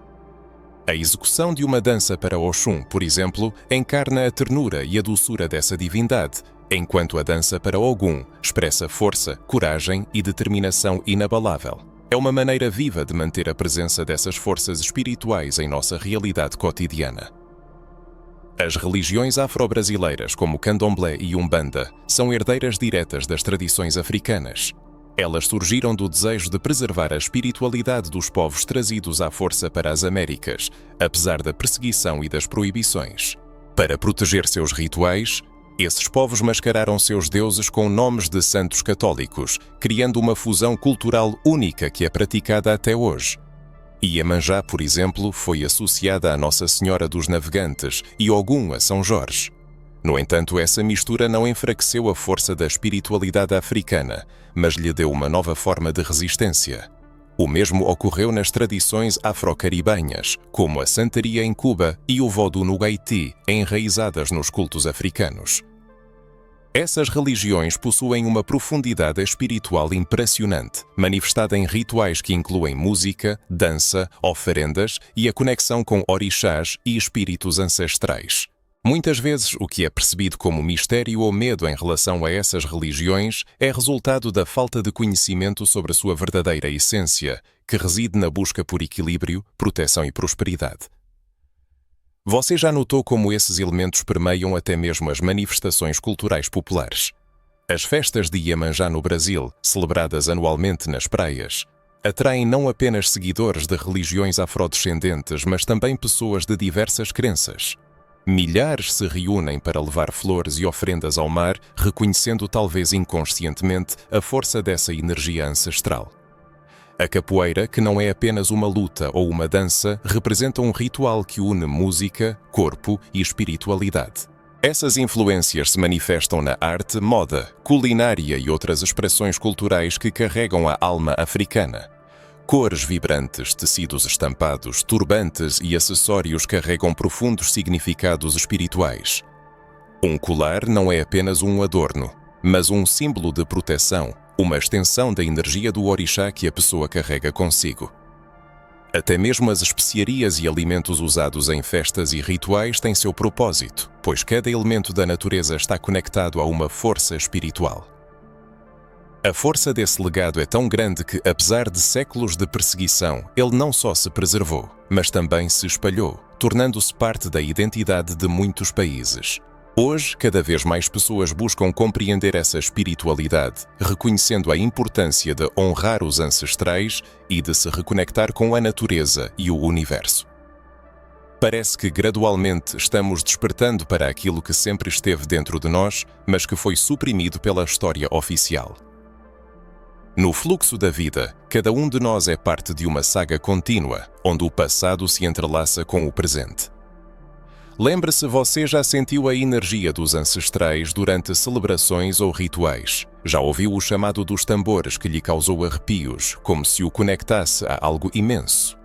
A execução de uma dança para Oxum, por exemplo, encarna a ternura e a doçura dessa divindade, enquanto a dança para Ogum expressa força, coragem e determinação inabalável. É uma maneira viva de manter a presença dessas forças espirituais em nossa realidade cotidiana. As religiões afro-brasileiras, como Candomblé e Umbanda, são herdeiras diretas das tradições africanas. Elas surgiram do desejo de preservar a espiritualidade dos povos trazidos à força para as Américas, apesar da perseguição e das proibições. Para proteger seus rituais, esses povos mascararam seus deuses com nomes de santos católicos, criando uma fusão cultural única que é praticada até hoje. Iemanjá, por exemplo, foi associada à Nossa Senhora dos Navegantes e Ogum a São Jorge. No entanto, essa mistura não enfraqueceu a força da espiritualidade africana, mas lhe deu uma nova forma de resistência. O mesmo ocorreu nas tradições afro-caribenhas, como a santeria em Cuba e o vodú no Haiti, enraizadas nos cultos africanos. Essas religiões possuem uma profundidade espiritual impressionante, manifestada em rituais que incluem música, dança, oferendas e a conexão com orixás e espíritos ancestrais. Muitas vezes, o que é percebido como mistério ou medo em relação a essas religiões é resultado da falta de conhecimento sobre a sua verdadeira essência, que reside na busca por equilíbrio, proteção e prosperidade. Você já notou como esses elementos permeiam até mesmo as manifestações culturais populares? As festas de Iemanjá no Brasil, celebradas anualmente nas praias, atraem não apenas seguidores de religiões afrodescendentes, mas também pessoas de diversas crenças. Milhares se reúnem para levar flores e oferendas ao mar, reconhecendo talvez inconscientemente a força dessa energia ancestral. A capoeira, que não é apenas uma luta ou uma dança, representa um ritual que une música, corpo e espiritualidade. Essas influências se manifestam na arte, moda, culinária e outras expressões culturais que carregam a alma africana. Cores vibrantes, tecidos estampados, turbantes e acessórios carregam profundos significados espirituais. Um colar não é apenas um adorno, mas um símbolo de proteção, uma extensão da energia do orixá que a pessoa carrega consigo. Até mesmo as especiarias e alimentos usados em festas e rituais têm seu propósito, pois cada elemento da natureza está conectado a uma força espiritual. A força desse legado é tão grande que, apesar de séculos de perseguição, ele não só se preservou, mas também se espalhou, tornando-se parte da identidade de muitos países. Hoje, cada vez mais pessoas buscam compreender essa espiritualidade, reconhecendo a importância de honrar os ancestrais e de se reconectar com a natureza e o universo. Parece que gradualmente estamos despertando para aquilo que sempre esteve dentro de nós, mas que foi suprimido pela história oficial. No fluxo da vida, cada um de nós é parte de uma saga contínua, onde o passado se entrelaça com o presente. Lembre-se, você já sentiu a energia dos ancestrais durante celebrações ou rituais. Já ouviu o chamado dos tambores que lhe causou arrepios, como se o conectasse a algo imenso.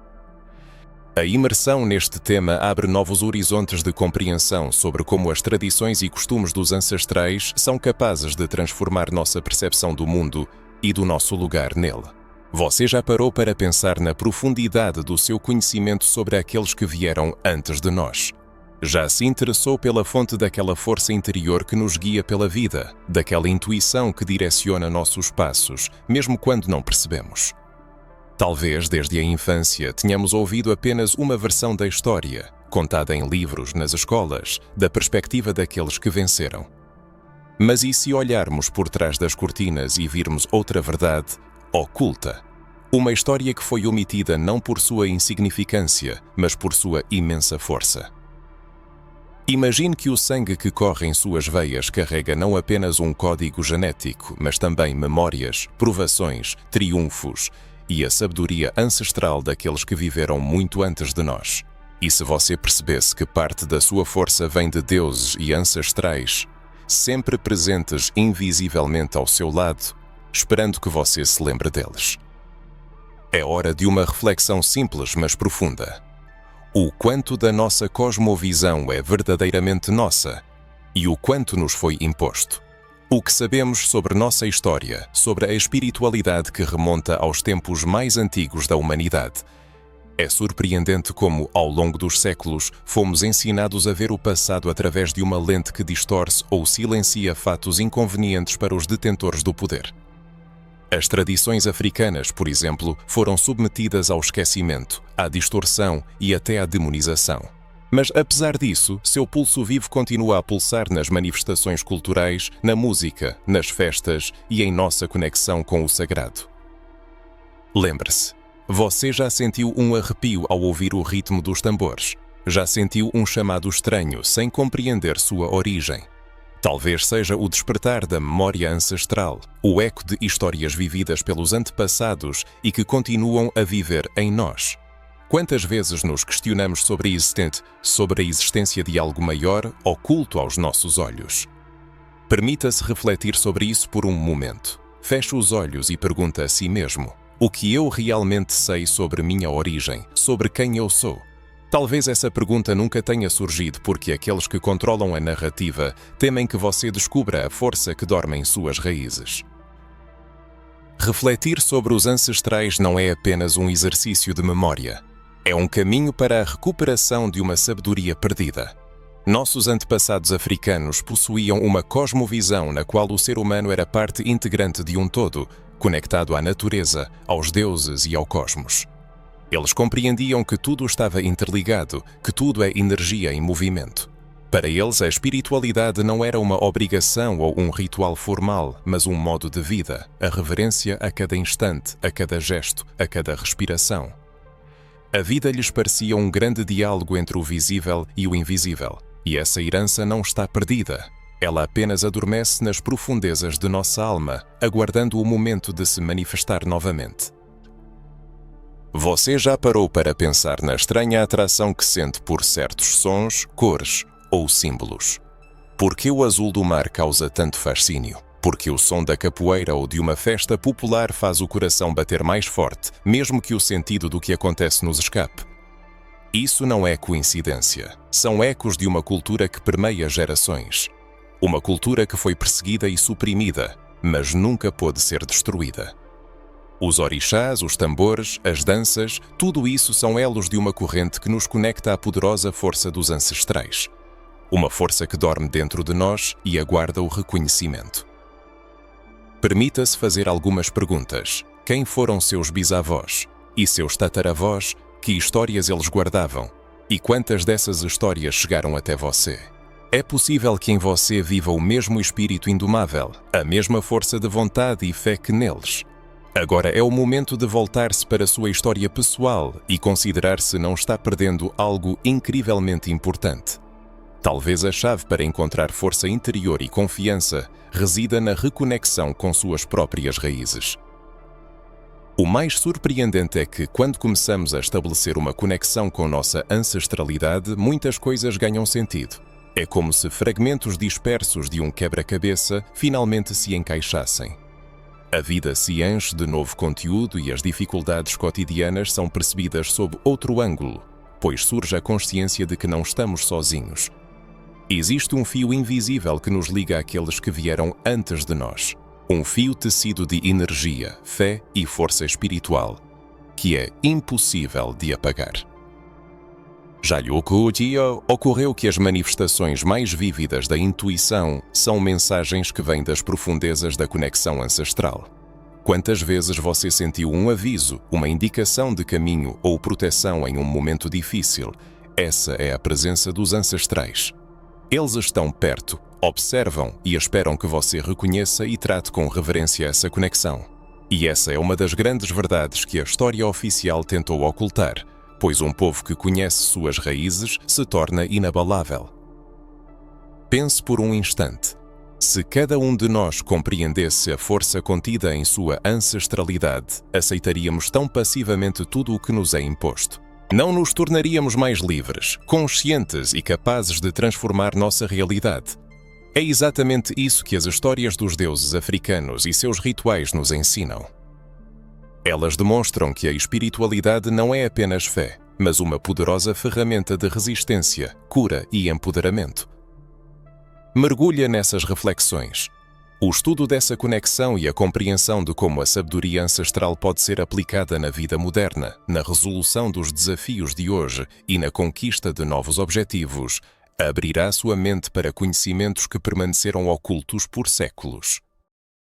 A imersão neste tema abre novos horizontes de compreensão sobre como as tradições e costumes dos ancestrais são capazes de transformar nossa percepção do mundo e do nosso lugar nele. Você já parou para pensar na profundidade do seu conhecimento sobre aqueles que vieram antes de nós? Já se interessou pela fonte daquela força interior que nos guia pela vida, daquela intuição que direciona nossos passos, mesmo quando não percebemos? Talvez, desde a infância, tenhamos ouvido apenas uma versão da história, contada em livros, nas escolas, da perspectiva daqueles que venceram. Mas e se olharmos por trás das cortinas e virmos outra verdade, oculta? Uma história que foi omitida não por sua insignificância, mas por sua imensa força. Imagine que o sangue que corre em suas veias carrega não apenas um código genético, mas também memórias, provações, triunfos e a sabedoria ancestral daqueles que viveram muito antes de nós. E se você percebesse que parte da sua força vem de deuses e ancestrais, sempre presentes invisivelmente ao seu lado, esperando que você se lembre deles. É hora de uma reflexão simples, mas profunda. O quanto da nossa cosmovisão é verdadeiramente nossa e o quanto nos foi imposto. O que sabemos sobre nossa história, sobre a espiritualidade que remonta aos tempos mais antigos da humanidade. É surpreendente como, ao longo dos séculos, fomos ensinados a ver o passado através de uma lente que distorce ou silencia fatos inconvenientes para os detentores do poder. As tradições africanas, por exemplo, foram submetidas ao esquecimento, à distorção e até à demonização. Mas, apesar disso, seu pulso vivo continua a pulsar nas manifestações culturais, na música, nas festas e em nossa conexão com o sagrado. Lembre-se, você já sentiu um arrepio ao ouvir o ritmo dos tambores? Já sentiu um chamado estranho sem compreender sua origem? Talvez seja o despertar da memória ancestral, o eco de histórias vividas pelos antepassados e que continuam a viver em nós. Quantas vezes nos questionamos sobre a existência de algo maior oculto aos nossos olhos? Permita-se refletir sobre isso por um momento. Feche os olhos e pergunta a si mesmo: o que eu realmente sei sobre minha origem, sobre quem eu sou? Talvez essa pergunta nunca tenha surgido porque aqueles que controlam a narrativa temem que você descubra a força que dorme em suas raízes. Refletir sobre os ancestrais não é apenas um exercício de memória. É um caminho para a recuperação de uma sabedoria perdida. Nossos antepassados africanos possuíam uma cosmovisão na qual o ser humano era parte integrante de um todo, conectado à natureza, aos deuses e ao cosmos. Eles compreendiam que tudo estava interligado, que tudo é energia em movimento. Para eles, a espiritualidade não era uma obrigação ou um ritual formal, mas um modo de vida, a reverência a cada instante, a cada gesto, a cada respiração. A vida lhes parecia um grande diálogo entre o visível e o invisível, e essa herança não está perdida. Ela apenas adormece nas profundezas de nossa alma, aguardando o momento de se manifestar novamente. Você já parou para pensar na estranha atração que sente por certos sons, cores ou símbolos? Por que o azul do mar causa tanto fascínio? Porque o som da capoeira ou de uma festa popular faz o coração bater mais forte, mesmo que o sentido do que acontece nos escape. Isso não é coincidência. São ecos de uma cultura que permeia gerações. Uma cultura que foi perseguida e suprimida, mas nunca pôde ser destruída. Os orixás, os tambores, as danças, tudo isso são elos de uma corrente que nos conecta à poderosa força dos ancestrais. Uma força que dorme dentro de nós e aguarda o reconhecimento. Permita-se fazer algumas perguntas. Quem foram seus bisavós? E seus tataravós? Que histórias eles guardavam? E quantas dessas histórias chegaram até você? É possível que em você viva o mesmo espírito indomável, a mesma força de vontade e fé que neles. Agora é o momento de voltar-se para a sua história pessoal e considerar se não está perdendo algo incrivelmente importante. Talvez a chave para encontrar força interior e confiança resida na reconexão com suas próprias raízes. O mais surpreendente é que, quando começamos a estabelecer uma conexão com nossa ancestralidade, muitas coisas ganham sentido. É como se fragmentos dispersos de um quebra-cabeça finalmente se encaixassem. A vida se enche de novo conteúdo e as dificuldades cotidianas são percebidas sob outro ângulo, pois surge a consciência de que não estamos sozinhos. Existe um fio invisível que nos liga àqueles que vieram antes de nós. Um fio tecido de energia, fé e força espiritual, que é impossível de apagar. Já lhe ocorreu que as manifestações mais vívidas da intuição são mensagens que vêm das profundezas da conexão ancestral. Quantas vezes você sentiu um aviso, uma indicação de caminho ou proteção em um momento difícil? Essa é a presença dos ancestrais. Eles estão perto, observam e esperam que você reconheça e trate com reverência essa conexão. E essa é uma das grandes verdades que a história oficial tentou ocultar, pois um povo que conhece suas raízes se torna inabalável. Pense por um instante. Se cada um de nós compreendesse a força contida em sua ancestralidade, aceitaríamos tão passivamente tudo o que nos é imposto. Não nos tornaríamos mais livres, conscientes e capazes de transformar nossa realidade. É exatamente isso que as histórias dos deuses africanos e seus rituais nos ensinam. Elas demonstram que a espiritualidade não é apenas fé, mas uma poderosa ferramenta de resistência, cura e empoderamento. Mergulha nessas reflexões. O estudo dessa conexão e a compreensão de como a sabedoria ancestral pode ser aplicada na vida moderna, na resolução dos desafios de hoje e na conquista de novos objetivos, abrirá sua mente para conhecimentos que permaneceram ocultos por séculos.